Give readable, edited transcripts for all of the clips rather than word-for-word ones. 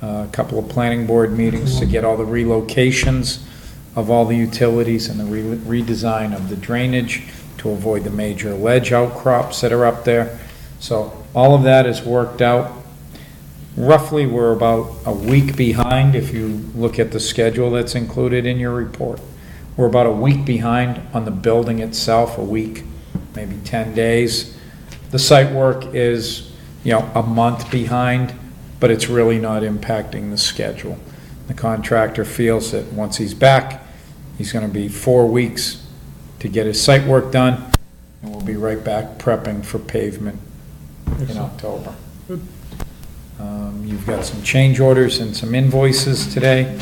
a couple of planning board meetings to get all the relocations of all the utilities and the redesign of the drainage to avoid the major ledge outcrops that are up there. So all of that is worked out. Roughly, we're about a week behind if you look at the schedule that's included in your report. We're about a week behind on the building itself, a week, maybe 10 days. The site work is, a month behind, but it's really not impacting the schedule. The contractor feels that once he's back, he's going to be 4 weeks to get his site work done, and we'll be right back prepping for pavement in October. You've got some change orders and some invoices today.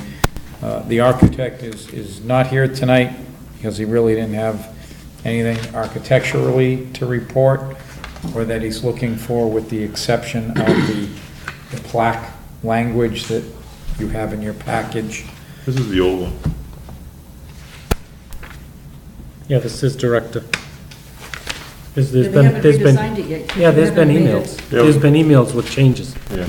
The architect is not here tonight because he really didn't have anything architecturally to report or that he's looking for, with the exception of the plaque language that you have in your package. This is the old one. Yeah, this is director. There's They haven't redesigned it yet. Yeah, there's been Haven't made emails. it. Yeah. There's been emails with changes. Yeah.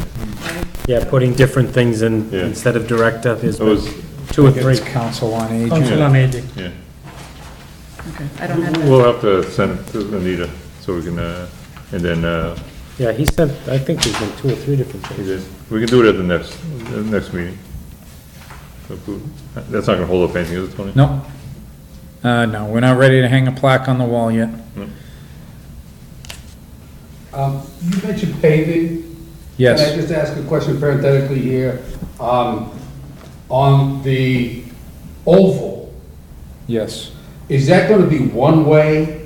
Yeah, putting different things in Yeah. instead of director. There's That been was, 2 or I think 3. it's Council on Aging. Council on Aging. yeah. Okay, I don't have that. We'll have to send it to Anita so we can, and then, Yeah, he sent, I think there's been 2 or 3 different we things. can do it at the next meeting. That's not gonna hold up anything, is it, Tony? No. No, we're not ready to hang a plaque on the wall yet. You mentioned paving. Yes. Can I just ask a question parenthetically here? On the oval, Yes. is that gonna be one way?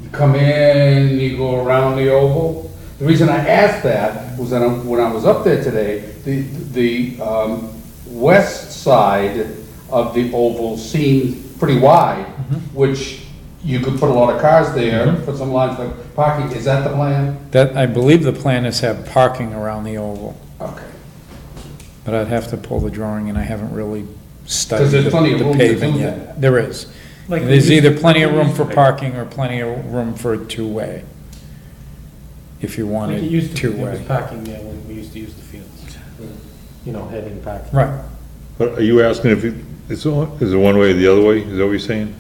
You come in, you go around the oval? The reason I asked that was that when I was up there today, the west side of the oval seemed pretty wide, which you could put a lot of cars there, put some lines for parking. Is that the plan? That, I believe the plan is to have parking around the oval, Okay. but I'd have to pull the drawing, and I haven't really studied 'Cause there's plenty of the room to paving do yet. that. There is. Like we There's used- either plenty of room like for we used to. parking or plenty of room for a two-way, if you Like wanted it used to, there was two-way. parking there when we used to use the fields. Heading parking. Right. But are you asking if is it one way or the other way? Is that what you're saying?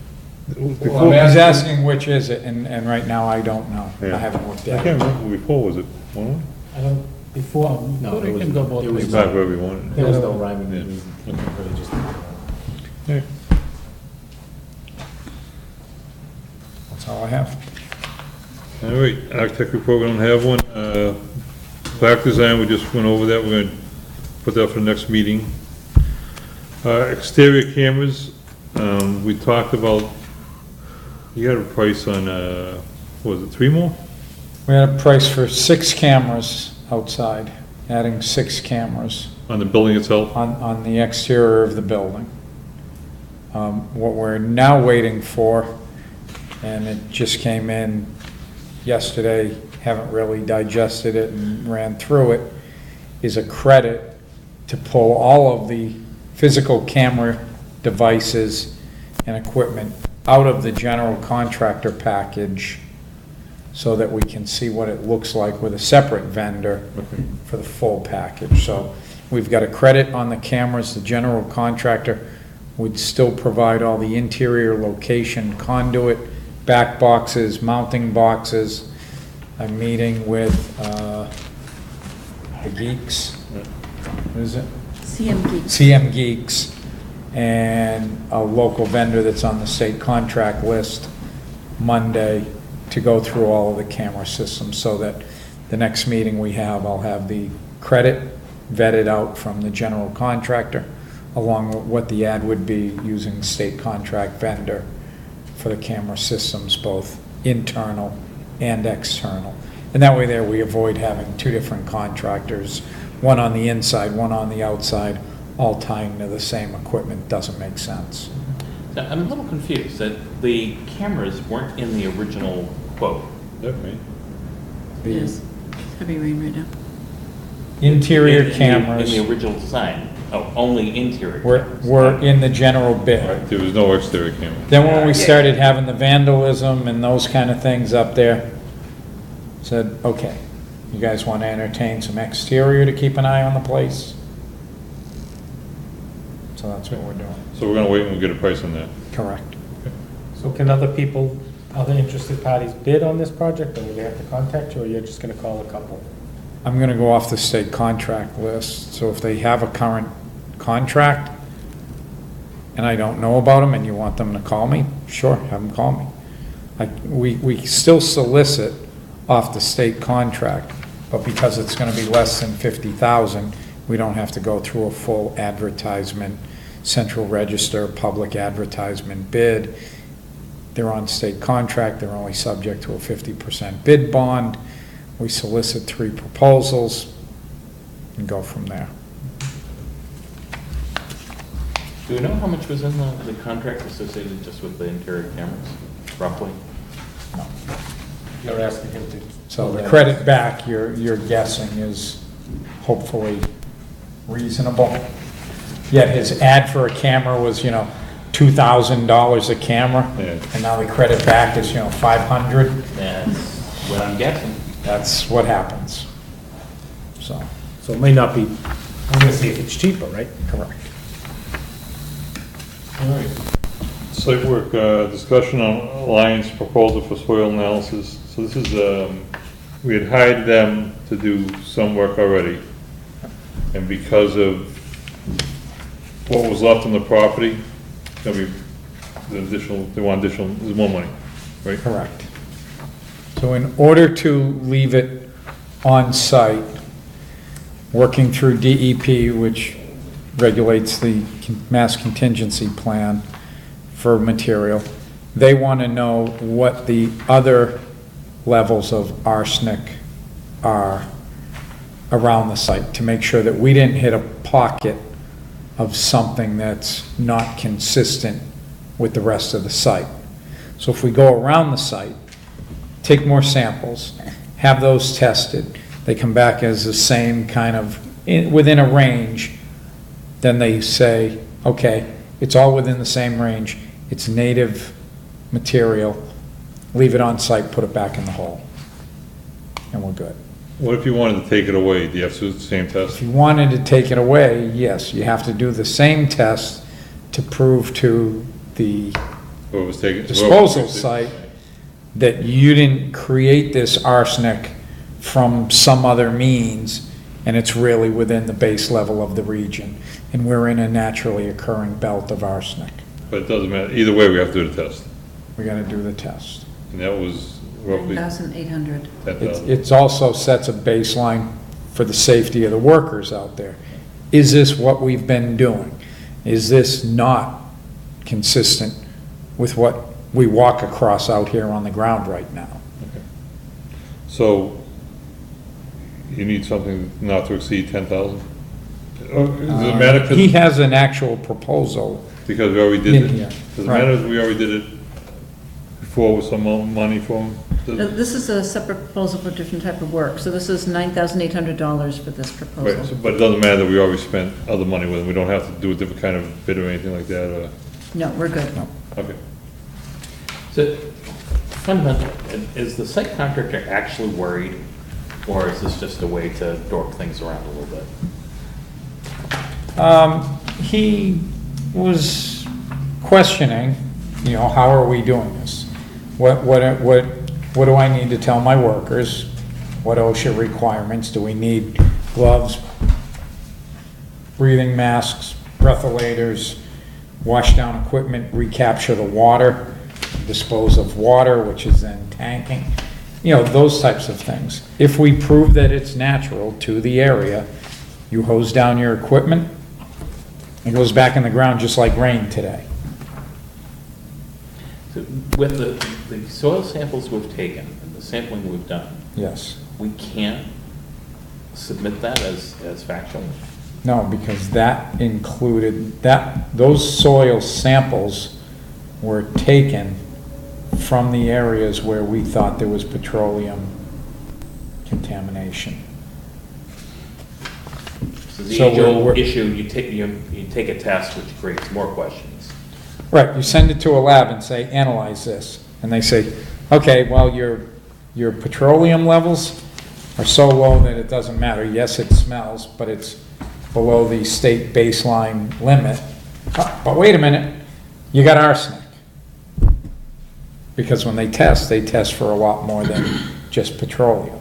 Well, He's asking which is it, and right now I don't know. Yeah. I haven't looked I at can't it. remember before, was it one way? I don't, before, no, it was, go both it was, It's not where we wanted There it. was no rhyming Yeah. reason, really just. Yeah. That's all I have. All right, architect report, we don't have one. Plaque design, we just went over that, we're gonna put that for the next meeting. Exterior cameras, we talked about, you got a price on, what was it, 3 more? We had a price for 6 cameras outside, adding 6 cameras On the building itself? on the exterior of the building. What we're now waiting for, and it just came in yesterday, haven't really digested it and ran through it, is a credit to pull all of the physical camera devices and equipment out of the general contractor package so that we can see what it looks like with a separate vendor for the full package. So we've got a credit on the cameras. The general contractor would still provide all the interior location, conduit, back boxes, mounting boxes. I'm meeting with the Geeks, what is it? CM Geeks. CM Geeks, and a local vendor that's on the state contract list Monday to go through all of the camera systems, so that the next meeting we have, I'll have the credit vetted out from the general contractor, along with what the ad would be using state contract vendor for the camera systems, both internal and external. And that way there, we avoid having 2 different contractors, one on the inside, one on the outside, all tying to the same equipment. Doesn't make sense. So I'm a little confused that the cameras weren't in the original quote. That me. The Yes, heavy rain right now. interior In cameras the original design. Oh, only interior were cameras. in the general bid. There was no exterior camera. Then when we started having the vandalism and those kind of things up there, said, okay, You guys want to entertain some exterior to keep an eye on the place? So that's what we're doing. So we're gonna wait and we'll get a price on that. Correct. So can other people, other interested parties bid on this project, or do they have to contact you, or you're just gonna call a couple? I'm gonna go off the state contract list, so if they have a current contract, and I don't know about them, and you want them to call me, sure, have them call me. Like, we still solicit off the state contract, but because it's gonna be less than 50,000, we don't have to go through a full advertisement, central register, public advertisement bid. They're on state contract, they're only subject to a 50% bid bond. We solicit 3 proposals and go from there. Do we know how much was in the contract associated just with the interior cameras, roughly? You're asking him to. So the credit back, you're guessing is hopefully reasonable. Yet his ad for a camera was, $2,000 a camera. Yeah. And now the credit back is, $500. That's what I'm guessing. That's what happens. So, So it may not be, I'm gonna see if it's cheaper, right? correct. All right. Site work, discussion on Alliance proposal for soil analysis. So this is, we had hired them to do some work already. And because of what was left on the property, there's more money, right? Correct. So in order to leave it on site, working through DEP, which regulates the mass contingency plan for material, they want to know what the other levels of arsenic are around the site to make sure that we didn't hit a pocket of something that's not consistent with the rest of the site. So if we go around the site, take more samples, have those tested, they come back as the same kind of, within a range, then they say, okay, it's all within the same range, it's native material, leave it on site, put it back in the hole, and we're good. What if you wanted to take it away? Do you have to do the same If test? you wanted to take it away, yes, you have to do the same test to prove to the Or was taken? disposal site that you didn't create this arsenic from some other means, and it's really within the base level of the region, and we're in a naturally occurring belt of arsenic. But it doesn't matter. Either way, we have to do the test. We gotta do the test. And that was roughly 9,800. 10,000. It's also sets a baseline for the safety of the workers out there. Is this what we've been doing? Is this not consistent with what we walk across out here on the ground right now? So you need something not to exceed 10,000? Or does it matter He 'cause- has an actual proposal because we already did in it? here. Does it Right. matter if we already did it before with some more money for them? This is a separate proposal for a different type of work, so this is $9,800 for this Right, proposal. so- but it doesn't matter that we already spent other money with them. We don't have to do a different kind of bid or anything like that, or, No, we're good. okay. So fundamentally, is the site contractor actually worried, or is this just a way to dork things around a little bit? He was questioning, how are we doing this? What do I need to tell my workers? What OSHA requirements? Do we need gloves, breathing masks, breathalators, wash down equipment, recapture the water, dispose of water, which is then tanking? Those types of things. If we prove that it's natural to the area, you hose down your equipment, it goes back in the ground just like rain today. So with the soil samples we've taken and the sampling we've done, Yes. we can't submit that as factual? No, because that included, those soil samples were taken from the areas where we thought there was petroleum contamination. So the So age-old we're- issue, you take a test, which creates more questions. Right, you send it to a lab and say, analyze this. And they say, okay, well, your petroleum levels, are so low that it doesn't matter. Yes, it smells, but it's below the state baseline limit. But wait a minute, you got arsenic. Because when they test for a lot more than just petroleum.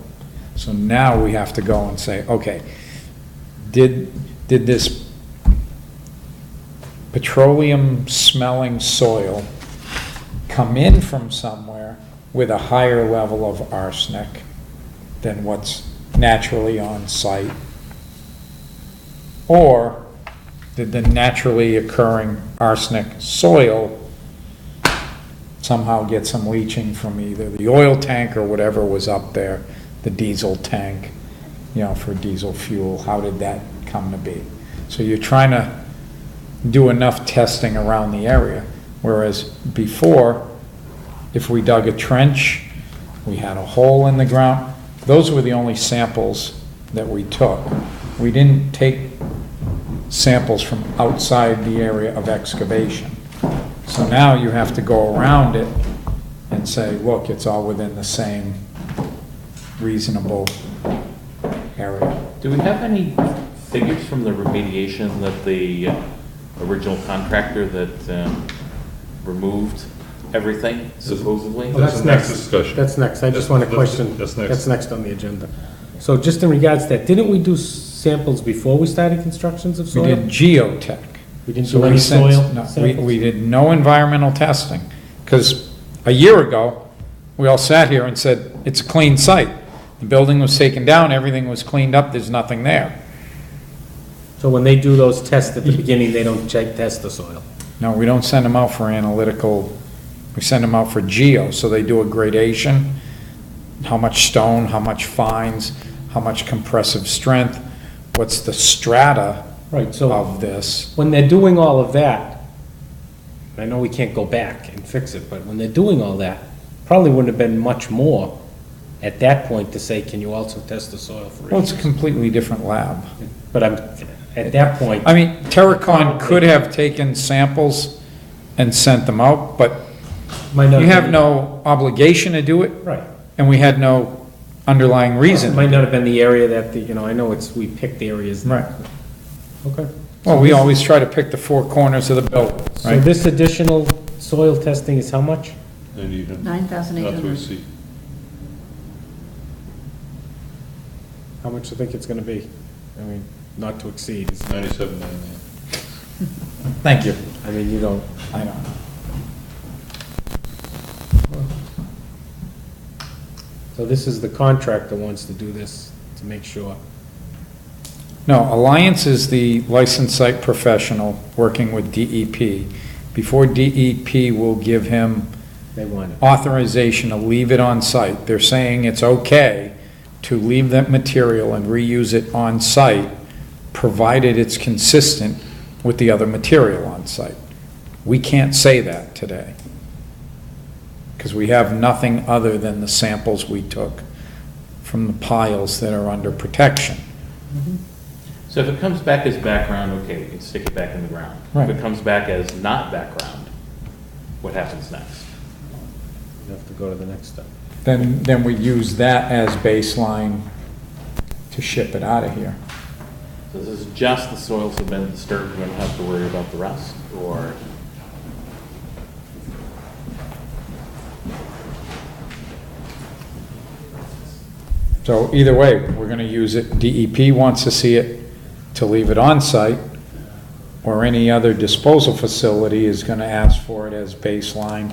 So now we have to go and say, okay, did this petroleum smelling soil come in from somewhere with a higher level of arsenic than what's naturally on site? Or did the naturally occurring arsenic soil somehow get some leaching from either the oil tank or whatever was up there, the diesel tank, for diesel fuel? How did that come to be? So you're trying to do enough testing around the area, whereas before, if we dug a trench, we had a hole in the ground, those were the only samples that we took. We didn't take samples from outside the area of excavation. So now you have to go around it and say, look, it's all within the same reasonable area. Do we have any figures from the remediation that the original contractor that removed everything supposedly? Well, that's the next next. discussion. That's next. I just want to question. That's next. That's next on the agenda. So just in regards to that, didn't we do samples before we started constructions of We soil? did geotech. We didn't So do we any sent- soil no, samples? we did no environmental testing, because a year ago, we all sat here and said, it's a clean site. The building was taken down, everything was cleaned up, there's nothing there. So when they do those tests at the beginning, they don't test the soil? No, we don't send them out for analytical, we send them out for geo, so they do a gradation, how much stone, how much fines, how much compressive strength, what's the strata Right, so of this. when they're doing all of that, I know we can't go back and fix it, but when they're doing all that, probably wouldn't have been much more at that point to say, can you also test the soil for Well, it's a issues? completely different lab. But at that point, I mean, Terracon could have taken samples and sent them out, but might not you have been- no obligation to do it, Right. and we had no underlying It reason. might not have been the area that, I know we picked areas. Right. Okay. Well, we always try to pick the four corners of the building, So right? this additional soil testing is how much? And you can, not to 9,800. exceed. How much do you think it's gonna be? I mean, not to exceed. 97.99. Thank you. I mean, you don't. I know. So this is the contractor wants to do this to make sure. No, Alliance is the licensed site professional working with DEP. Before DEP will give him They want it. authorization to leave it on site, they're saying it's okay to leave that material and reuse it on site, provided it's consistent with the other material on site. We can't say that today, because we have nothing other than the samples we took from the piles that are under protection. So if it comes back as background, okay, we can stick it back in the ground. Right. If it comes back as not background, what happens next? You have to go to the next step. Then we use that as baseline to ship it out of here. So this is just the soils have been disturbed, we don't have to worry about the rest, or? So either way, we're gonna use it, DEP wants to see it to leave it on site, or any other disposal facility is gonna ask for it as baseline.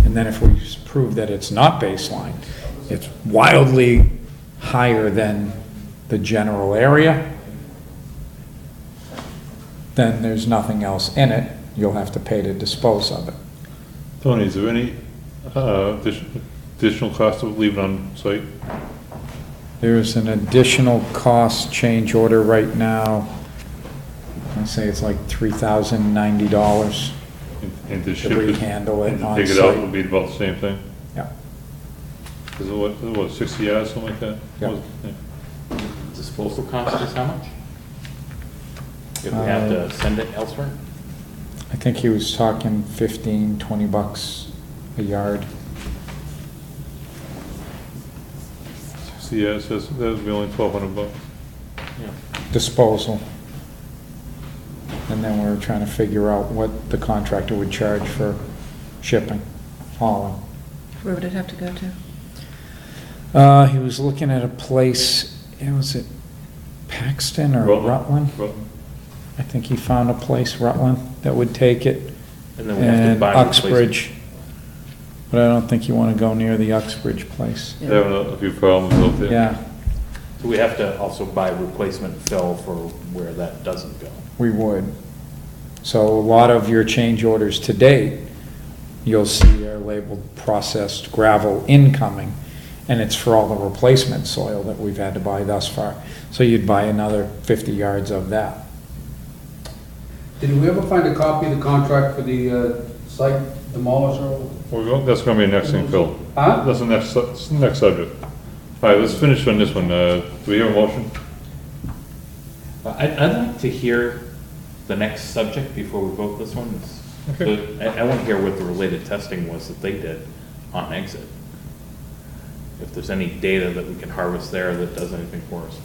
And then if we prove that it's not baseline, it's wildly higher than the general area, then there's nothing else in it, you'll have to pay to dispose of it. Tony, is there any additional cost of leaving on site? There's an additional cost change order right now, I say it's like $3,090 And to to ship it, rehandle and it to on take it out site. would be about the same thing? Yeah. Is it what, 60 yards, something like that? Yeah. Disposal cost is how much? If we have to send it elsewhere? I think he was talking 15, 20 bucks a yard. Yeah, it says, that'd be only $1,200. disposal. And then we were trying to figure out what the contractor would charge for shipping, hauling. Where would it have to go to? He was looking at a place, was it Paxton or Rutland? I think he found a place, Rutland, that would take it. And then we have to And buy Uxbridge. But I don't think you want to go near the Uxbridge place. They're having a few problems out there. Yeah, So we have to also buy replacement fill for where that doesn't go. we would. So a lot of your change orders to date, you'll see are labeled processed gravel incoming, and it's for all the replacement soil that we've had to buy thus far. So you'd buy another 50 yards of that. Did we ever find a copy of the contract for the site demolisher? That's gonna be the next thing, Phil. Huh? That's the next subject. All right, let's finish on this one. Do we have a motion? I'd like to hear the next subject before we vote this one. Okay. So I want to hear what the related testing was that they did on exit. If there's any data that we can harvest there that does anything for us.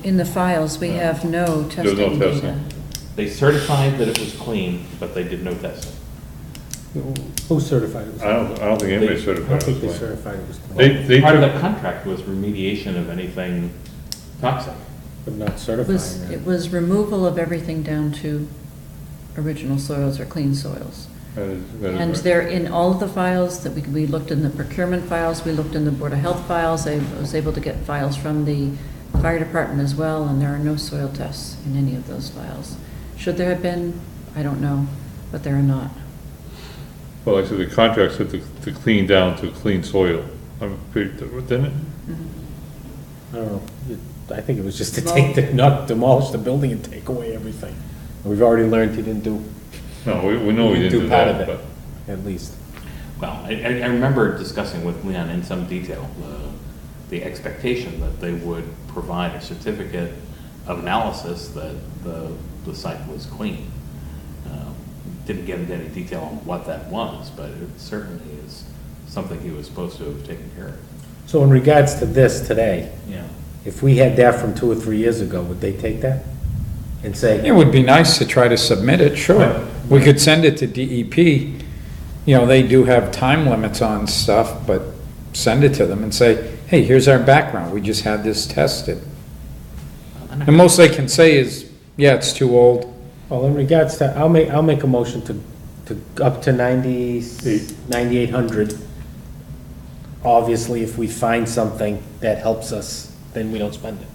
In the files, we have no There's no testing data. testing. They certified that it was clean, but they did no testing. Who certified it was I clean? don't think anybody I certified don't think it they was clean. certified it was clean, They Part of took, the contract was remediation of anything toxic. but not It certifying was, it. it was removal of everything down to original soils or clean soils. that is And right. they're in all of the files that we looked in the procurement files, we looked in the Board of Health files, I was able to get files from the fire department as well, and there are no soil tests in any of those files. Should there have been? I don't know, but there are not. Well, like I said, the contract said to clean down to clean soil. Didn't it? I don't know. I think it was just to Well- not demolish the building and take away everything. We've already learned he didn't do, No, we know we didn't do part of that, it, but. at least. Well, I remember discussing with Leon in some detail the expectation that they would provide a certificate of analysis that the site was clean. Didn't get into any detail on what that was, but it certainly is something he was supposed to have taken care of. So in regards to this today, Yeah. if we had that from 2 or 3 years ago, would they take that? And say, It would be nice to try to submit it, sure. We could send it to DEP. You know, they do have time limits on stuff, but send it to them and say, hey, here's our background, we just had this tested. The most they can say is, yeah, it's too old. well, in regards to, I'll make a motion to up to 9,800. Obviously, if we find something that helps us, then we don't spend it.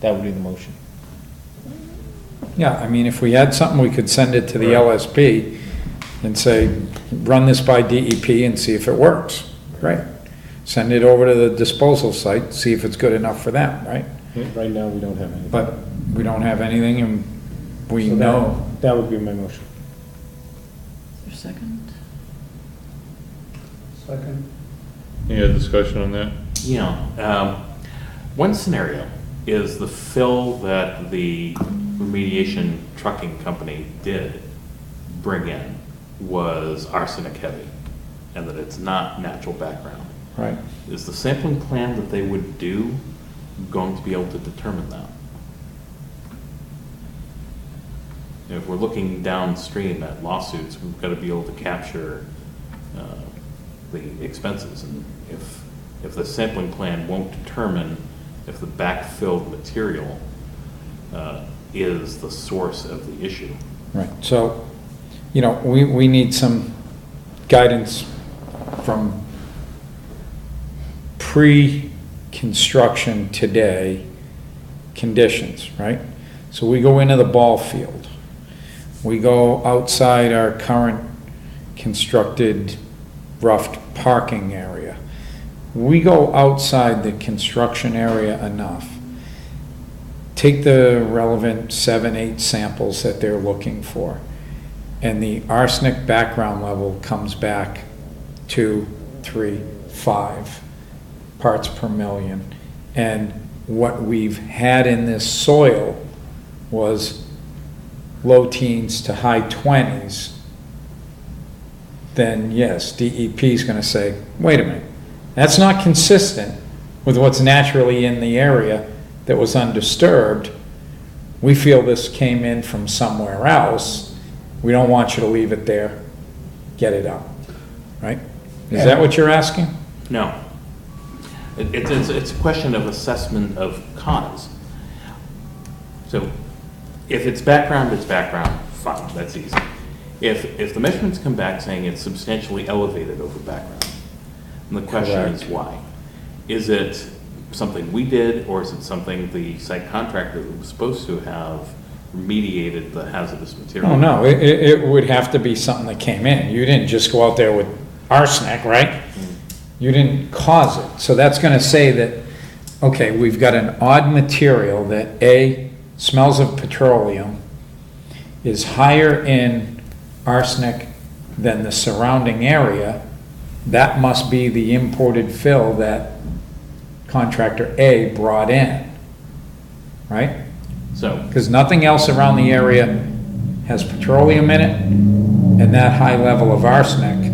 That would be the motion. Yeah, I mean, if we had something, we could send it to the Right. LSP and say, run this by DEP and see if it works, right? Send it over to the disposal site, see if it's good enough for them, right? Right now, we don't have anything. But we don't have anything and we So that- know. That would be my motion. Is there a second? Second. Any other discussion on that? One scenario is the fill that the remediation trucking company did bring in was arsenic heavy, and that it's not natural background. Right. Is the sampling plan that they would do going to be able to determine that? If we're looking downstream at lawsuits, we've got to be able to capture the expenses. And if the sampling plan won't determine if the backfilled material is the source of the issue. Right, so, you know, we need some guidance from pre-construction today conditions, right? So we go into the ball field. We go outside our current constructed roughed parking area. We go outside the construction area enough. Take the relevant 7, 8 samples that they're looking for, and the arsenic background level comes back 2, 3, 5 parts per million. And what we've had in this soil was low teens to high 20s, then yes, DEP is going to say, wait a minute, that's not consistent with what's naturally in the area that was undisturbed. We feel this came in from somewhere else. We don't want you to leave it there. Get it out, right? Is that what you're asking? No. It's a question of assessment of cause. So if it's background, fine, that's easy. If the measurements come back saying it's substantially elevated over background, and the question is why? Is it something we did, or is it something the site contractor was supposed to have remediated the hazardous material? Oh, no, it would have to be something that came in. You didn't just go out there with arsenic, right? You didn't cause it. So that's gonna say that, okay, we've got an odd material that A, smells of petroleum, is higher in arsenic than the surrounding area. That must be the imported fill that contractor A brought in, right? So, Because nothing else around the area has petroleum in it, and that high level of arsenic,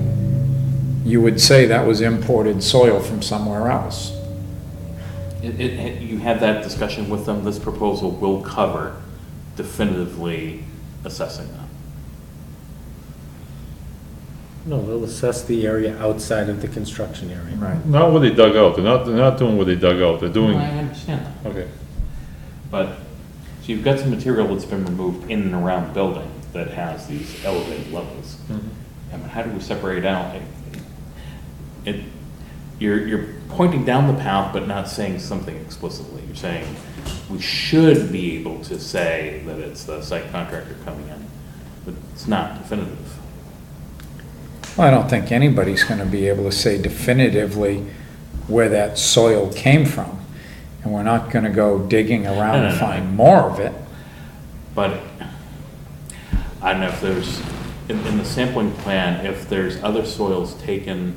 you would say that was imported soil from somewhere else. you had that discussion with them, this proposal will cover definitively assessing that. No, they'll assess the area outside of the construction area. Right. Not what they dug out, they're not doing what they dug out, they're doing, I understand that. okay. But, so you've got some material that's been removed in and around the building that has these elevated levels. And how do we separate out? You're pointing down the path, but not saying something explicitly. You're saying, we should be able to say that it's the site contractor coming in, but it's not definitive. Well, I don't think anybody's gonna be able to say definitively where that soil came from. And we're not gonna go digging around No. to find more of it. But I don't know if there's, in the sampling plan, if there's other soils taken,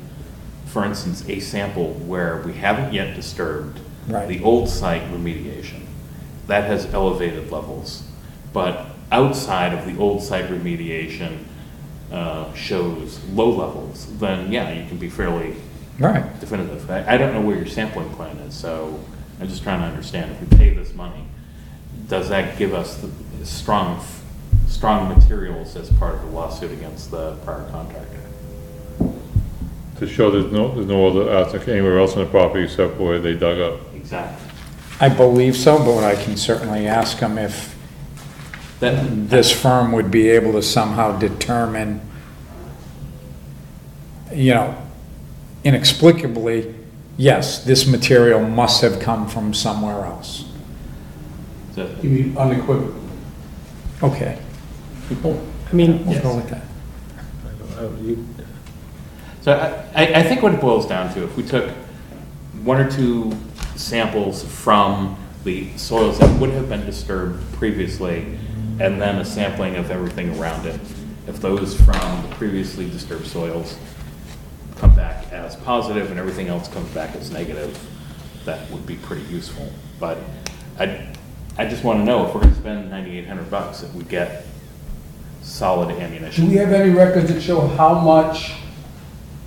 for instance, a sample where we haven't yet disturbed Right. the old site remediation, that has elevated levels. But outside of the old site remediation shows low levels, then yeah, you can be fairly Right. definitive. I don't know where your sampling plan is, so I'm just trying to understand, if we pay this money, does that give us the strong materials as part of the lawsuit against the prior contractor? To show there's no other arsenic anywhere else on the property except where they dug up. Exactly. I believe so, but I can certainly ask them if this firm would be able to somehow determine, you know, inexplicably, yes, this material must have come from somewhere else. So, You mean unequivocally? Okay, I mean, we'll go with that. so I think what it boils down to, if we took one or two samples from the soils that would have been disturbed previously, and then a sampling of everything around it, if those from the previously disturbed soils come back as positive and everything else comes back as negative, that would be pretty useful. But I just want to know, if we're going to spend $9,800, that we get solid Do ammunition. we have any records that show how much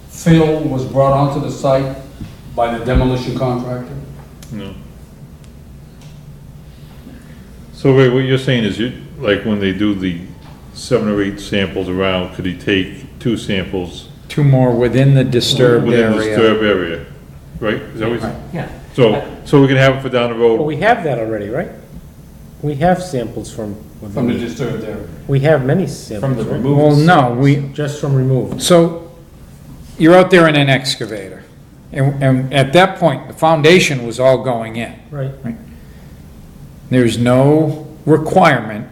fill was brought onto the site by the demolition contractor? No. So Ray, what you're saying is like when they do the 7 or 8 samples around, could he take 2 samples? Two more within the disturbed Within the area. disturbed area, right? Is that what you're saying? Yeah. So we can have it for down the well, road? we have that already, right? We have samples from From the disturbed area? we have many From samples, the right? removal. Well, no, we, Just from removal. so you're out there in an excavator. And at that point, the foundation was all going in. Right, There's no requirement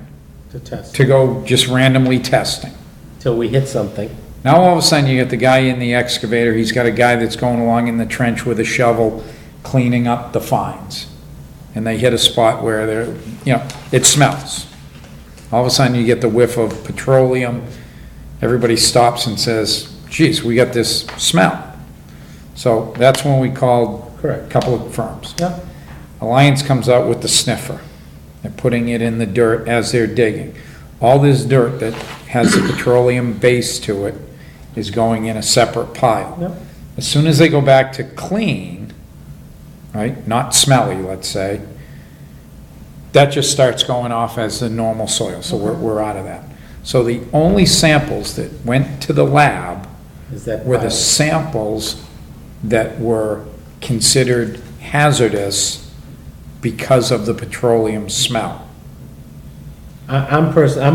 to test, to go just randomly testing. till we hit something. Now, all of a sudden, you get the guy in the excavator, he's got a guy that's going along in the trench with a shovel, cleaning up the fines. And they hit a spot where they're, you know, it smells. All of a sudden, you get the whiff of petroleum. Everybody stops and says, geez, we got this smell. So that's when we called a Correct. couple of firms. Yep. Alliance comes out with the sniffer. They're putting it in the dirt as they're digging. All this dirt that has the petroleum base to it is going in a separate pile. Yep. As soon as they go back to clean, right? Not smelly, let's say. That just starts going off as the normal soil, so we're out of that. So the only samples that went to the lab Is that were the pile? samples that were considered hazardous because of the petroleum smell. I'm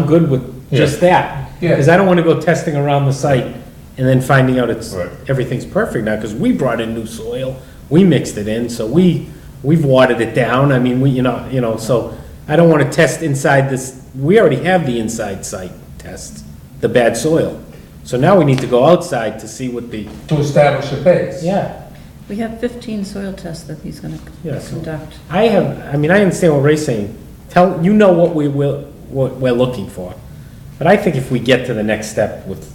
good with just that. Yeah. Because I don't want to go testing around the site and then finding out Right. everything's perfect now, because we brought in new soil, we mixed it in, so we've watered it down, I mean, so I don't want to test inside this, we already have the inside site test, the bad soil. So now we need to go outside to see what the, To establish a base. yeah. We have 15 soil tests that he's gonna Yeah, so- conduct. I understand what Ray's saying. You know what what we're looking for. But I think if we get to the next step with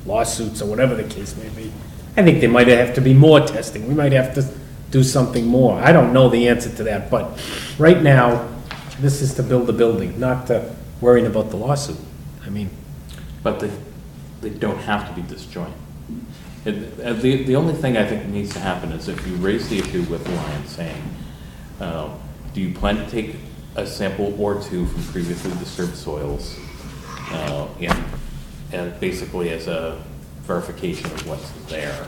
lawsuits or whatever the case may be, I think there might have to be more testing. We might have to do something more. I don't know the answer to that, but right now, this is to build the building, not to worrying about the lawsuit. I mean, But they don't have to be disjoint. The only thing I think needs to happen is if you raise the issue with Lion saying, do you plan to take a sample or two from previously disturbed soils, and basically as a verification of what's there?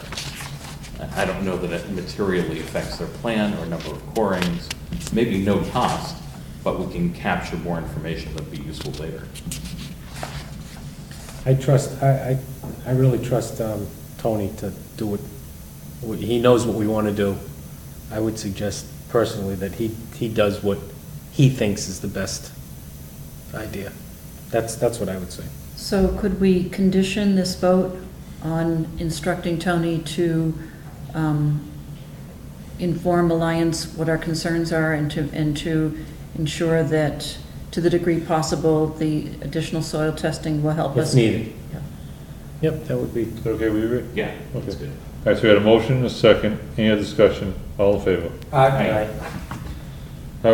I don't know that it materially affects their plan or number of corings, maybe no cost, but we can capture more information that'd be useful later. I really trust Tony to do he knows what we want to do. I would suggest personally that he does what he thinks is the best idea. That's what I would say. So could we condition this vote on instructing Tony to inform Alliance what our concerns are and to ensure that, to the degree possible, the additional soil testing will help us? If needed. Yeah. Yep, that would be. Is that okay with you, Rick? Yeah, that's Okay. good. All right, so we had a motion, a second, any other discussion, all in favor? Aye. All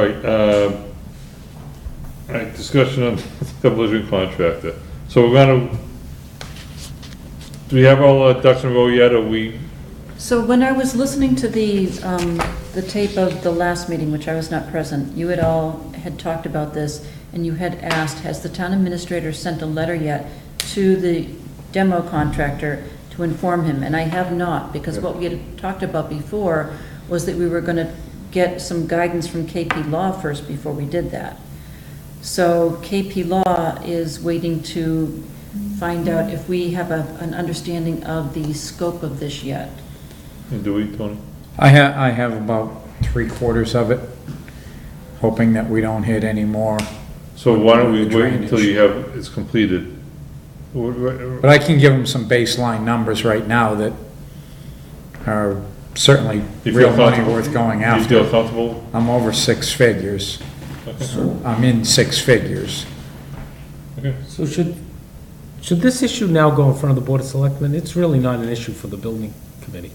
right, discussion on demolition contractor. So we're gonna, do we have all our ducks in a row yet, or we, So when I was listening to the tape of the last meeting, which I was not present, you had talked about this, and you had asked, has the town administrator sent a letter yet to the demo contractor to inform him? And I have not, because what we had talked about before was that we were gonna get some guidance from KP Law first before we did that. So KP Law is waiting to find out if we have an understanding of the scope of this yet. do we, Tony? I have about 3/4 of it, hoping that we don't hit any more. So why don't we The wait until drainage. you have, it's completed? But I can give them some baseline numbers right now that are certainly You feel real money comfortable? worth going Do you after. feel comfortable? I'm over 6 figures. I'm in 6 figures. Okay. So should this issue now go in front of the Board of Selectmen? It's really not an issue for the building committee.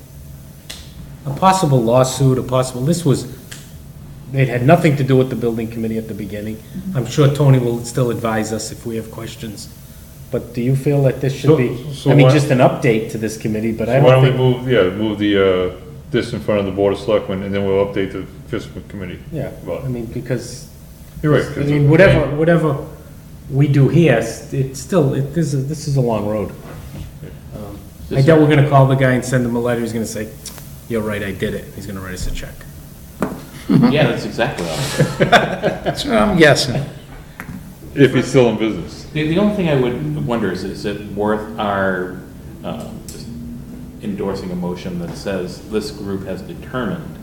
A possible lawsuit, it had nothing to do with the building committee at the beginning. I'm sure Tony will still advise us if we have questions. But do you feel that this should be, So why- just an update to this committee, but I So why don't don't we think. move the, this in front of the Board of Selectmen, and then we'll update the Fisp committee? Yeah, Well, I mean, because, You're right. I mean, whatever we do here, this is a long road. I doubt we're gonna call the guy and send him a letter, he's gonna say, you're right, I did it, he's gonna write us a check. Yeah, that's exactly what That's what I'm guessing. If he's still in business. The only thing I would wonder is it worth our just endorsing a motion that says this group has determined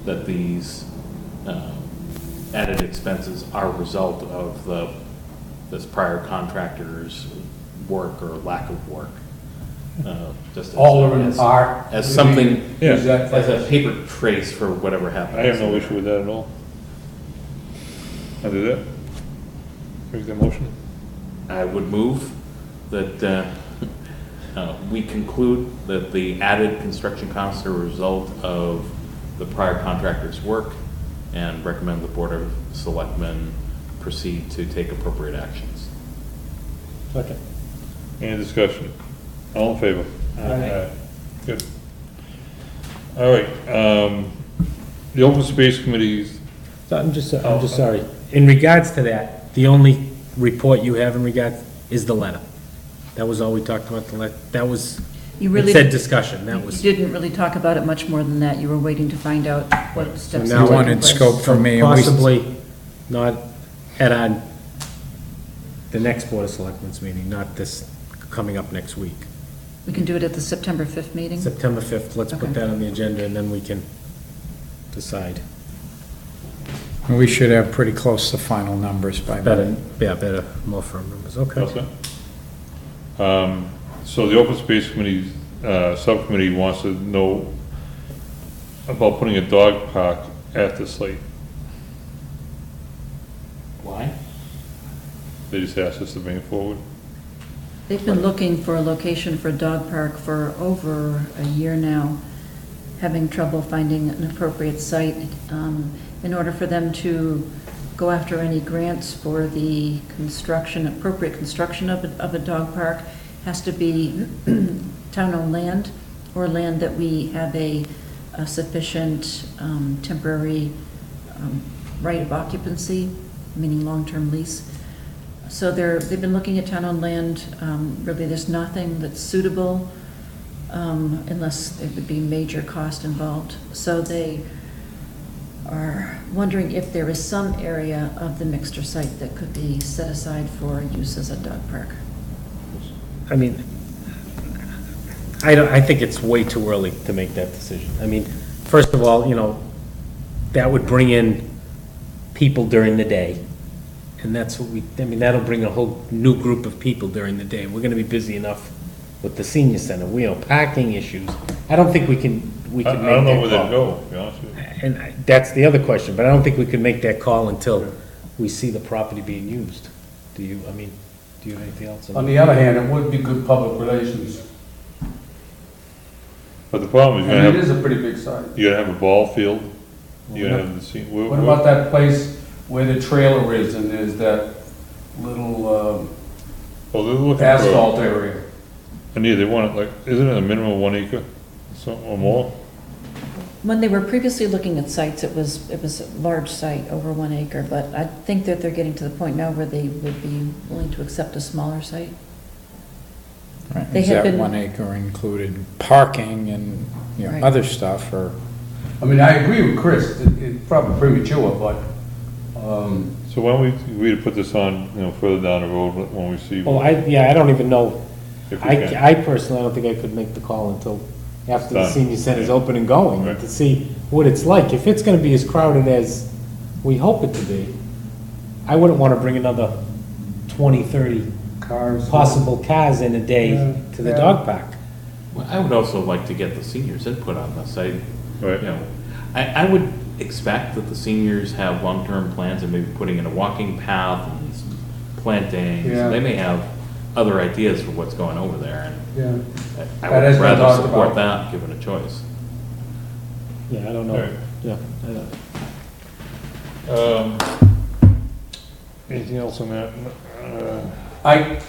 that these added expenses are a result of this prior contractor's work or lack of work? Just as All or in part. as something, Yeah. Use that as a phrase. paper trace for whatever happened. I have no issue with that at all. I'll do that. Make the motion. I would move that we conclude that the added construction costs are a result of the prior contractor's work and recommend the Board of Selectmen proceed to take appropriate actions. Okay. Any discussion? All in favor? Aye. Good. All right, the open space committees, So I'm just sorry. In regards to that, the only report you have in regards is the letter. That was all we talked about, the letter. That was, You it really, said discussion, that you was. didn't really talk about it much more than that. You were waiting to find out what steps. now were You wanted taking place. scope from me, and we, Possibly not at the next Board of Selectmen's meeting, not this, coming up next week. We can do it at the September 5th meeting? September 5th, let's put Okay. that on the agenda, and then we can decide. we should have pretty close to final numbers by Better, then. yeah, better, more firm numbers, okay. what's that? So the open space committee, subcommittee wants to know about putting a dog park at the site. Why? They just asked us to bring it forward. They've been looking for a location for a dog park for over a year now, having trouble finding an appropriate site. In order for them to go after any grants for the construction, appropriate construction of a dog park, has to be town-owned land or land that we have a sufficient temporary right of occupancy, meaning long-term lease. So they've been looking at town-owned land. Really, there's nothing that's suitable unless there would be major cost involved. So they are wondering if there is some area of the mixture site that could be set aside for use as a dog park. I mean, I think it's way too early to make that decision. I mean, first of all, that would bring in people during the day. And that's what that'll bring a whole new group of people during the day. We're gonna be busy enough with the senior center, parking issues. I don't think we can make that call. I don't know where they'd go, to be honest with you. And that's the other question, but I don't think we can make that call until we see the property being used. Do you have anything else? On the other hand, it would be good public relations. But the problem is I mean, it is a pretty big site. you're gonna have a ball field, you're gonna have the scene. What about that place where the trailer is and there's that little Well, they're looking for, asphalt area? Anita, they want it like, isn't it a minimum of 1 acre, or more? When they were previously looking at sites, it was a large site, over 1 acre, but I think that they're getting to the point now where they would be willing to accept a smaller site. Right. They Is have that been- 1 acre included parking and, Right. other stuff, or? I mean, I agree with Chris, it's probably premature, but, So why don't we agree to put this on, further down the road when we see. Well, I don't even know. if we can. I personally don't think I could make the call until after the Done. senior center's open and going, Right. to see what it's like. If it's gonna be as crowded as we hope it to be, I wouldn't wanna bring another 20, 30 cars. possible cars in a day Yeah, to the yeah. dog park. Well, I would also like to get the seniors' input on this. Right. I would expect that the seniors have long-term plans and maybe putting in a walking path and some plantings. Yeah. They may have other ideas for what's going over there, and Yeah. I That has would been rather talked support about. that, given a choice. Yeah, I don't know. Right. Yeah. I don't- Anything else on that? I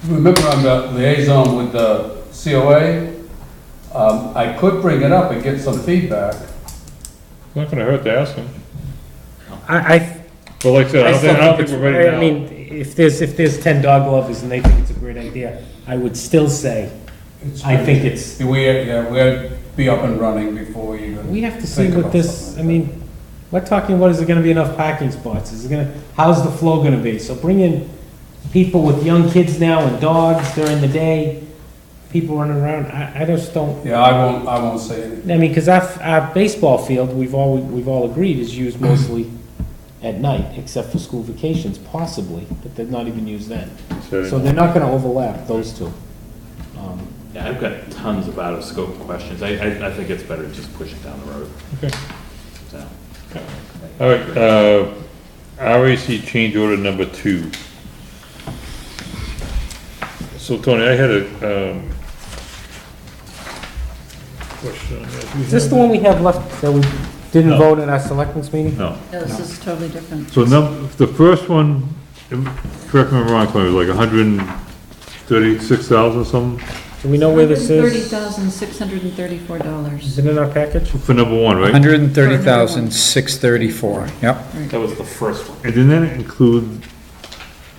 remember I'm the liaison with the COA. I could bring it up and get some feedback. It's not gonna hurt to ask them. I But like I said, I don't still think it's- we're ready I now. mean, if there's 10 dog lovers and they think it's a great idea, I would still say, I think it's, We'd be up and running before we even. we have to see think what about this, something I like mean, we're talking about, is there gonna be enough parking spots? Is it gonna, how's the flow gonna be? So bring in people with young kids now and dogs during the day, people running around. I just don't, that. Yeah, I won't say anything. I mean, because our baseball field, we've all agreed, is used mostly at night, except for school vacations, possibly, but they're not even used then. So they're not gonna overlap, those two. Yeah, I've got tons of out-of-scope questions. I think it's better to just push it down the road. Okay. So, All right, RAC change order number 2. So Tony, I had a, question on that. Is this the one we have left that we didn't No. vote at our selectmen's meeting? No. No, this is totally different. So the first one, correct me if I'm wrong, Tony, was like 136,000 or something? Do we know where this is? $130,634. Is it in our package? For number one, right? $130,634, yep. That was the first one. And didn't that include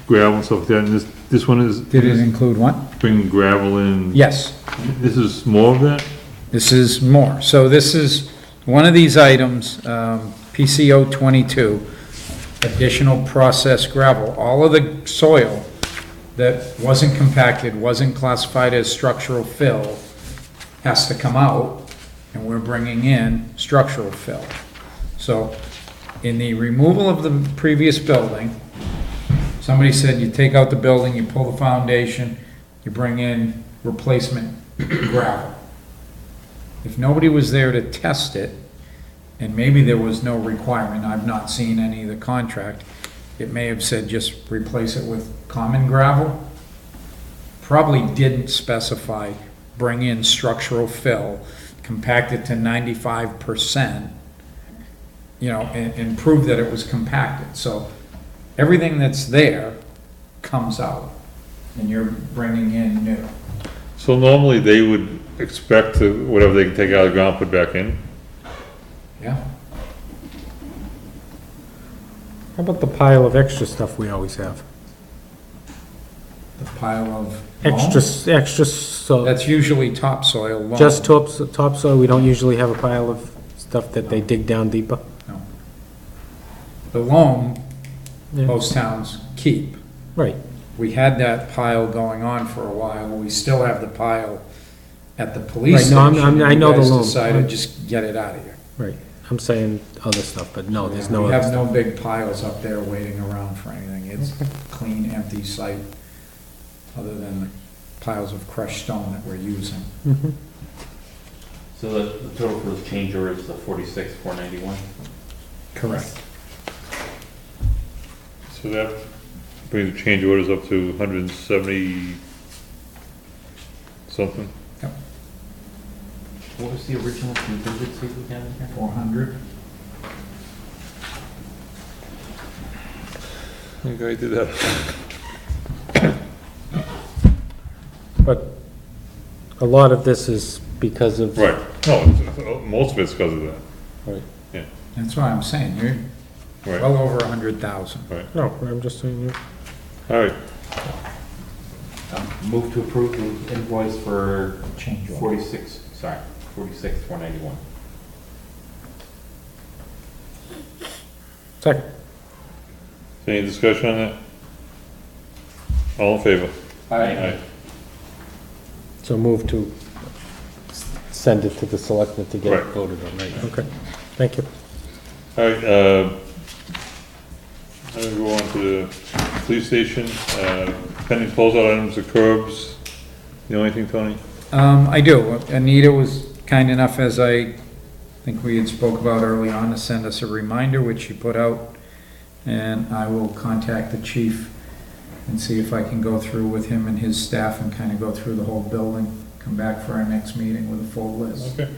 gravel and stuff like that? And this one is Did it include what? bringing gravel in? Yes. This is more of that? This is more. So this is one of these items, PCO 22, additional processed gravel. All of the soil that wasn't compacted, wasn't classified as structural fill, has to come out, and we're bringing in structural fill. So in the removal of the previous building, somebody said you take out the building, you pull the foundation, you bring in replacement gravel. If nobody was there to test it, and maybe there was no requirement, I've not seen any of the contract, it may have said just replace it with common gravel. Probably didn't specify bring in structural fill, compact it to 95%, you know, and prove that it was compacted. So everything that's there comes out, and you're bringing in new. So normally they would expect to, whatever they can take out of the ground, put back in? Yeah? How about the pile of extra stuff we always have? The pile of loam? Extra, so, That's usually topsoil loam. just topsoil, we don't usually have a pile of stuff that they dig down deeper? No. The loam, Yeah. most towns keep. Right, We had that pile going on for a while. We still have the pile at the police Right, no, station. I know the You loam. guys decided just get it out of here. right. I'm saying other stuff, but no, there's no We other have stuff. no big piles up there waiting around for anything. It's clean, empty site, other than the piles of crushed stone that we're using. Mhm. So the total for the change order is the 46,491? Correct. So that brings the change orders up to 170 something? What was the original contingency we had in here? 400. I think I did that. But a lot of this is because of. Right, no, most of it's because of that, Right. yeah, That's what I'm saying. You're right, well over 100,000. right. No, I'm just saying, All right, Move to approve the invoice for Change order. 46,491. second, any discussion on that? All in favor? Aye. so move to send it to the selectmen to get it Right. voted on, right? Okay, thank you. All right, I'm gonna go on to the police station, pending closeout items, the curbs, you know anything, Tony? I do. Anita was kind enough, as I think we had spoke about early on, to send us a reminder, which she put out. And I will contact the chief and see if I can go through with him and his staff and kind of go through the whole building. Come back for our next meeting with a full list. Okay.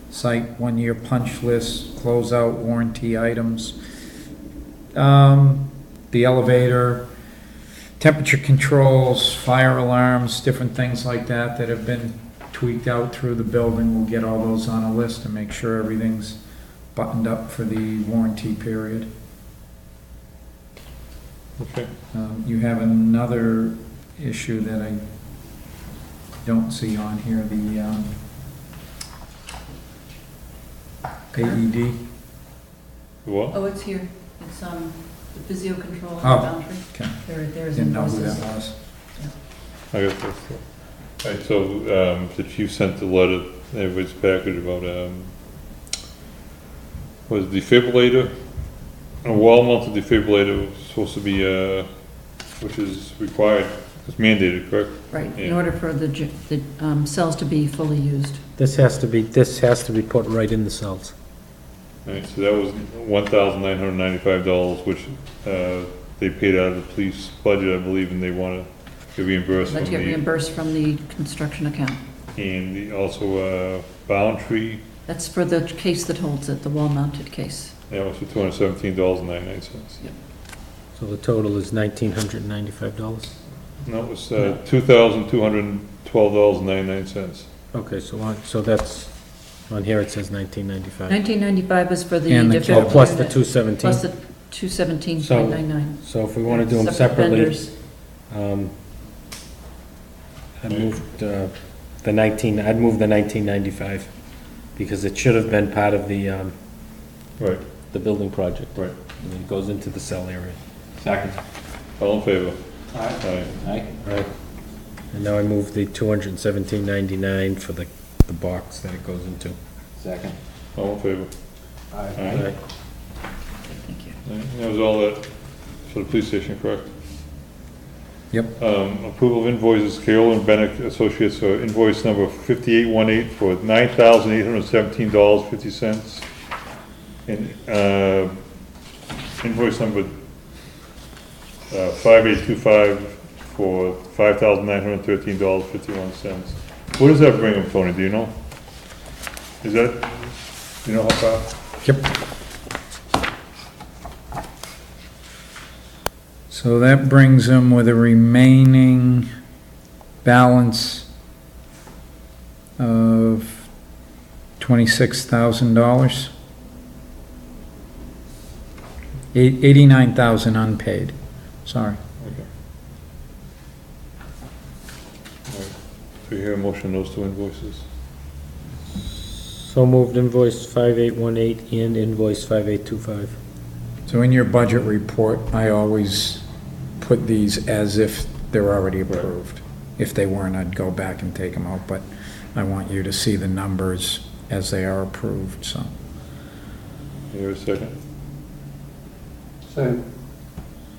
Site, one-year punch list, closeout warranty items. The elevator, temperature controls, fire alarms, different things like that that have been tweaked out through the building. We'll get all those on a list to make sure everything's buttoned up for the warranty period. Okay. You have another issue that I don't see on here, the AED. What? Oh, it's here. It's, the physio control and Oh. boundary. Okay. There's Didn't know who invoices. that was. I got this. All right, so, the chief sent the letter, everybody's package about, was defibrillator, a wall-mounted defibrillator was supposed to be, which is required, it's mandated, correct? Right, in Yeah. order for the cells to be fully used. This has to be put right in the cells. All right, so that was $1,995, which, they paid out of the police budget, I believe, and they wanna get reimbursed Let from you get the, reimbursed from the construction account. and also, Boundtree, That's for the case that holds it, the wall-mounted case. that was for $217.99. So the total is $1,995. No, it was, $2,212.99. Okay, so that's, on here it says 1995. 1995 was for the And the Oh, definitive plus the permit, 217. plus the 217.99. So if we want to do them Separate separately, vendors. I'd move the 1995, because it should have been part of the Right, building project. right. And it goes into the cell area. Second. All in favor? Aye. Aye. Right. And now I move the 217.99 for the box that it goes into. Second. All in favor? Aye. Right. Thank you. That was all that for the police station, correct? Yep. Approval of invoices, Carroll and Bennett Associates, invoice number 5818 for $9,817.50. And, invoice number, 5825 for $5,913.51. What does that bring them, Tony, do you know? Is that, you know how far? Yep. So that brings them with a remaining balance of $26,000. 89,000 unpaid, sorry. Okay. All right. So you hear a motion on those two invoices? So moved invoice 5818 and invoice 5825. So in your budget report, I always put these as if they're already approved. If they weren't, I'd go back and take them out, but I want you to see the numbers as they are approved, so. Here a second. Same.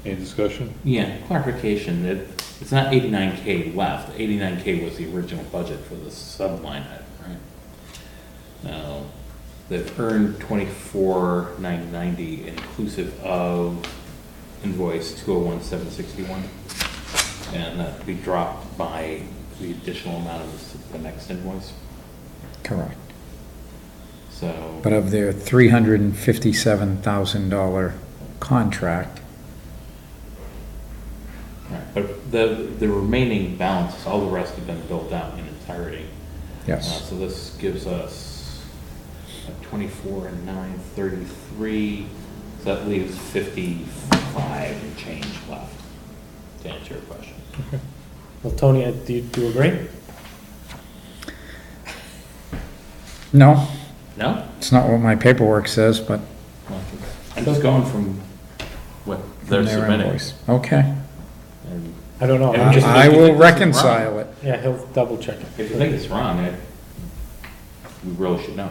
Any discussion? Yeah, clarification, it's not 89K left. 89K was the original budget for the sub-line item, right? Now, they've earned 24,990 inclusive of invoice 201,761. And that'd be dropped by the additional amount of the next invoice. Correct. So, But of their $357,000 contract, right, but the remaining balances, all the rest have been built out in entirety. yes. So this gives us 24 and 933, so that leaves 55 and change left, to answer your question. Well, Tony, do you agree? No, No? it's not what my paperwork says, but Well, I'm just going from what they're from their submitting. invoice. Okay. And I don't know. Yeah, I'm just, I if you will think this is reconcile it. yeah, he'll double check it. If you think it's wrong, we really should know.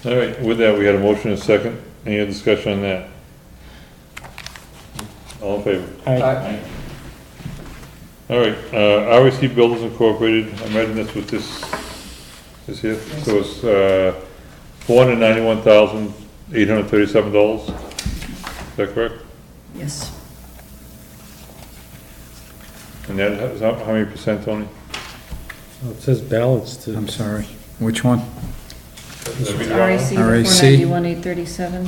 All right, with that, we had a motion and a second. Any other discussion on that? All in favor? Aye. All right, RAC Builders Incorporated, I imagine that's what this is here. So it's $491,837. Is that correct? Yes. And that, is how many percent, Tony? Oh, it says balance to. I'm sorry. Which one? RAC, the RAC. 491,837.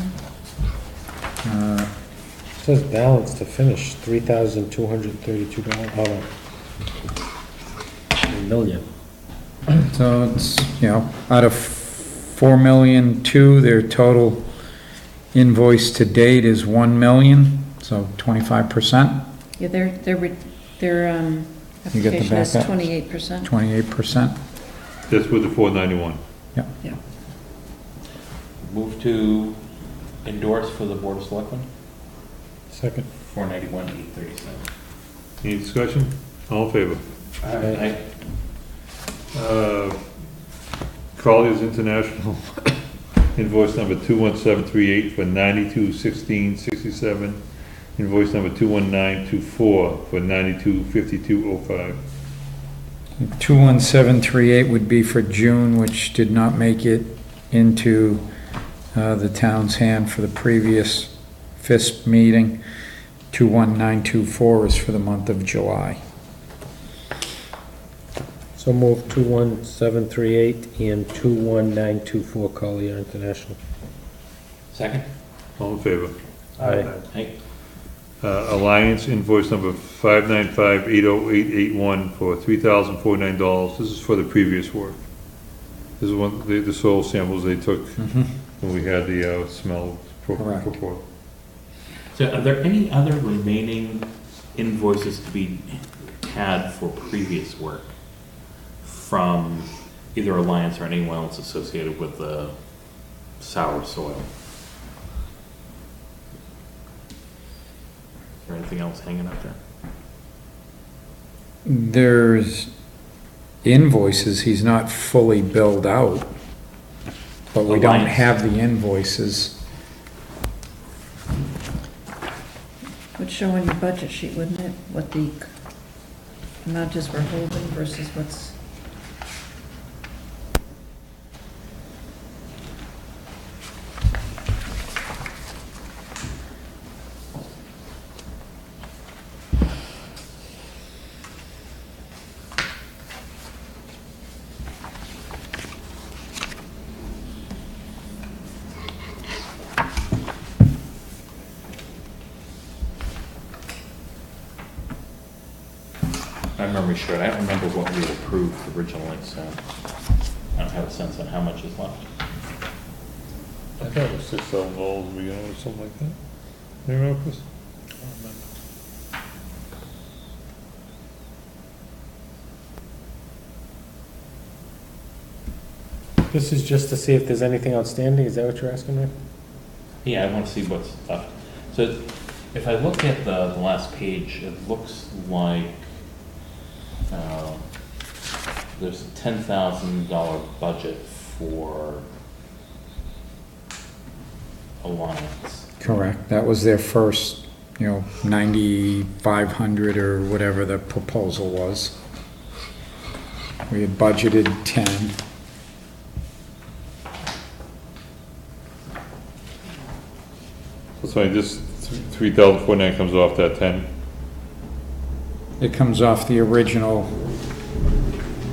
Uh, It says balance to finish, $3,232. Oh, no. A million. So it's, out of 4,000,002, their total invoice to date is 1 million, so 25%, Yeah, their You get the application is backup? 28%. 28%. That's with the 491. Yeah. Move to endorse for the Board of Selectmen, Second. 491,837. Any discussion? All in favor? Aye. Colliers International, invoice number 21738 for $92.16.67. Invoice number 21924 for $92.52.05. 21738 would be for June, which did not make it into the town's hand for the previous Fisp meeting. 21924 is for the month of July. So move 21738 and 21924 Collier International. Second? All in favor? Aye. Aye. Alliance invoice number 595-80881 for $3,049. This is for the previous work. This is one, the soil samples they took when we had the smell Correct. report. So are there any other remaining invoices to be had for previous work from either Alliance or anyone else associated with the sour soil? Is there anything else hanging out there? There's invoices, he's not fully billed out, but we don't Alliance. have the invoices. Would show on your budget sheet, wouldn't it, what the amount is we're holding versus what's, My memory's short. I don't remember what we approved originally, so I don't have a sense on how much is left. I thought it was $6,000 to begin with, something like that. You remember, Chris? This is just to see if there's anything outstanding, is that what you're asking me? Yeah, I want to see what's left. So if I look at the last page, it looks like there's a $10,000 budget for Alliance. Correct, that was their first, 9,500 or whatever the proposal was. We had budgeted 10. So it's like this $3,049 comes off that 10. It comes off the original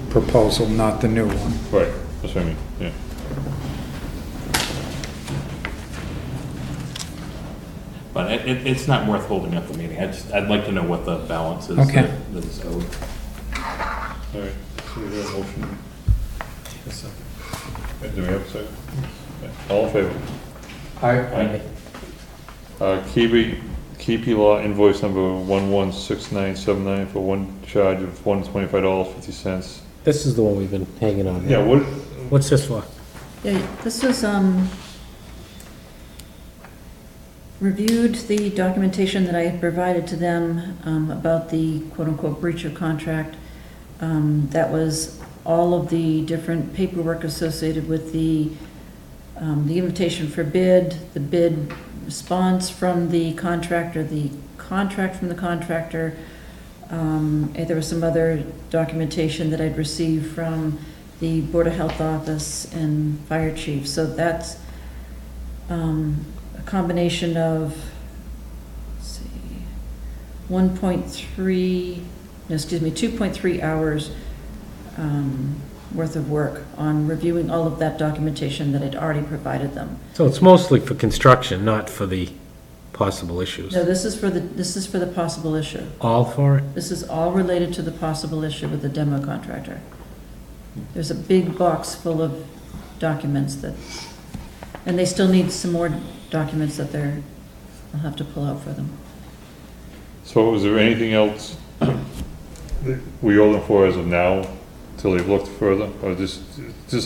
proposal, not the new one. Right, that's what I mean, yeah. But it's not worth holding up the meeting. I'd like to know what the balance is Okay. that is owed. All right, so we have a motion. Do we have a second? All in favor? I, Keepy Law invoice number 116979 for one charge of $125.50. This is the one we've been hanging on. Yeah, what, What's this for? yeah, this was, reviewed the documentation that I had provided to them, about the quote-unquote breach of contract. That was all of the different paperwork associated with the invitation for bid, the bid response from the contractor, the contract from the contractor. And there was some other documentation that I'd received from the Board of Health office and fire chief. So that's a combination of, let's see, 2.3 hours worth of work on reviewing all of that documentation that I'd already provided them. So it's mostly for construction, not for the possible issues? No, this is for the possible issue. All for it? This is all related to the possible issue with the demo contractor. There's a big box full of documents that, and they still need some more documents that I'll have to pull out for them. so is there anything else that we owe them for as of now, till they've looked further, or just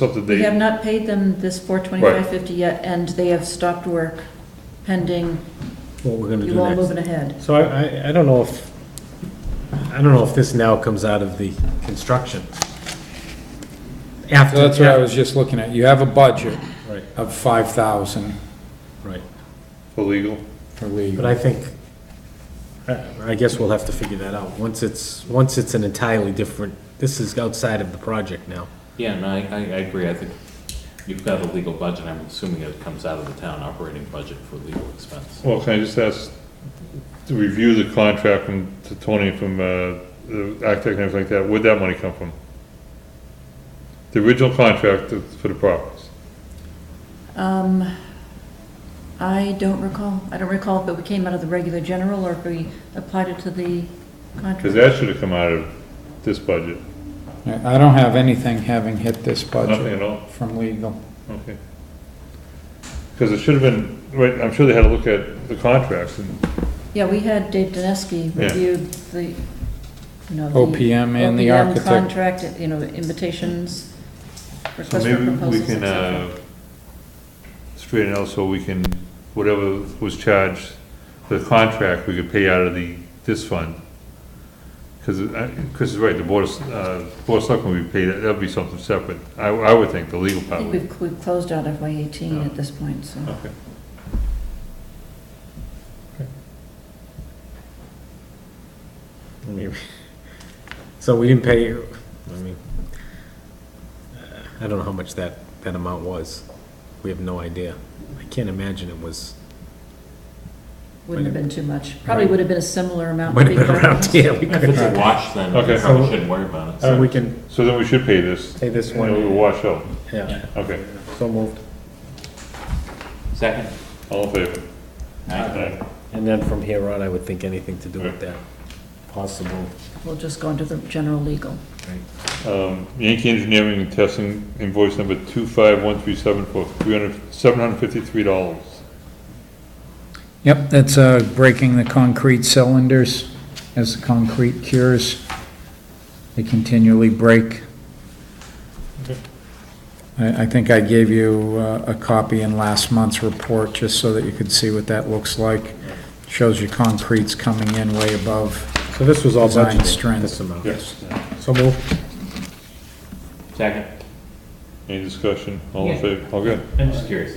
up to We have date? not paid them this $425.50 yet, and they have stopped work pending What we're gonna do you all next? moving ahead. So I don't know if this now comes out of the construction. After. So that's what I was just looking at. You have a budget Right, of 5,000 right. For legal? for legal. But I think, I guess we'll have to figure that out. Once it's an entirely different, this is outside of the project now. Yeah, no, I agree. I think you've got a legal budget. I'm assuming it comes out of the town operating budget for legal expense. Well, can I just ask, to review the contract from, to Tony from, the architect and everything like that, where'd that money come from? The original contract for the properties? I don't recall. I don't recall if it came out of the regular general or if we applied it to the Because contract. that should have come out of this budget. I don't have anything having hit this Nothing at budget all? from legal. Okay. Because it should have been, right, I'm sure they had to look at the contracts and, Yeah, we had Dave Dineski Yeah. reviewed the, you know. the OPM and the OPM architect. contract, you know, invitations, so requests for maybe we proposals, can, et cetera. straighten out so we can, whatever was charged, the contract, we could pay out of this fund. Because Chris is right, the board of selectmen, we paid, that'd be something separate. I would think, the legal I part think would. we've closed out FY '18 at this point, so. Okay. I mean, so we didn't pay, I mean, I don't know how much that amount was. We have no idea. I can't imagine it was, Wouldn't have been too much. Probably would have been a similar amount. might to have been be quite around, honest. yeah, we If it's a could. wash, then Okay. we probably So- shouldn't worry about it. So we can So then we should pay this, pay this and it will one, wash out. yeah, Okay, so moved. Second? all in favor? Aye. And then from here on, I would think anything to do with that possible. We'll just go into the general legal. Yankee Engineering and Testing invoice number 25137 for $753. Yep, that's breaking the concrete cylinders as the concrete cures. They continually break. Okay. I think I gave you a copy in last month's report, just so that you could see what that looks like. Shows you concrete's coming in way above. So this was all Design budgeted, strength. this amount? Yes. So moved. Second. Any discussion? All in Yeah. favor? Oh, good. I'm just curious,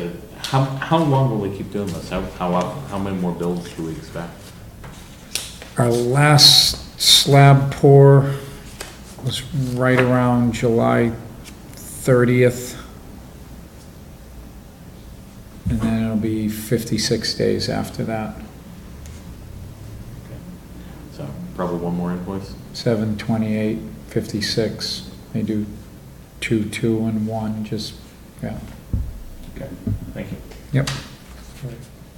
how long will we keep doing this? How many more bills do we expect? Our last slab pour was right around July 30th. And then it'll be 56 days after that. So probably one more invoice? 7/28/56. They do 2, 2, and 1, just, yeah. Okay, thank you. Yep.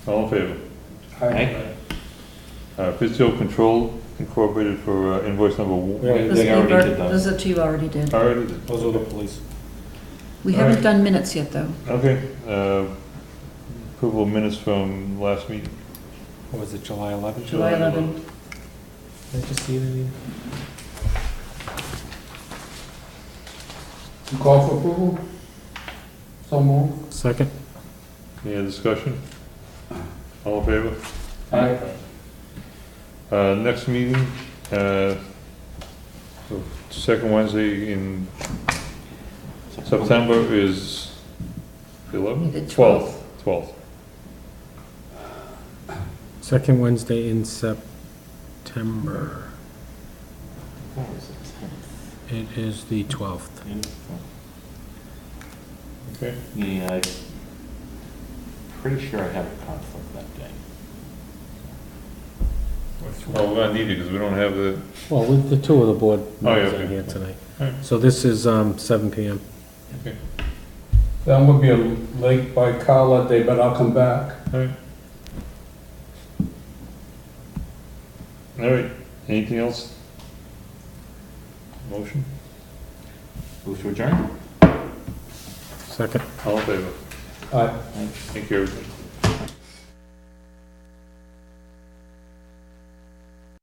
All in favor? Aye. Fisp Control Incorporated for invoice number Yeah. Those They already did those those. are two you already did. Alright, Those are the police. We All haven't right. done minutes yet, though. okay. Approval of minutes from last meeting. What was it, July 11th? July 11. Did I just see it in here? You call for approval? So moved. Second? Any other discussion? All in favor? Aye. Next meeting, so second Wednesday in September is the 11th? The 12th. 12th. Second Wednesday in September. What was it? It is the 12th. Okay. Yeah, I'm pretty sure I have a conflict that day. Well, we're gonna need it because we don't have the, Well, with the two of the board Oh, yeah, members are okay. here tonight. Alright. So this is 7 PM. okay. Then we'll be late by car that day, but I'll come back. Alright. Alright, anything else? Motion? Move to adjourn? Second. All in favor? Aye. Thank you, everybody.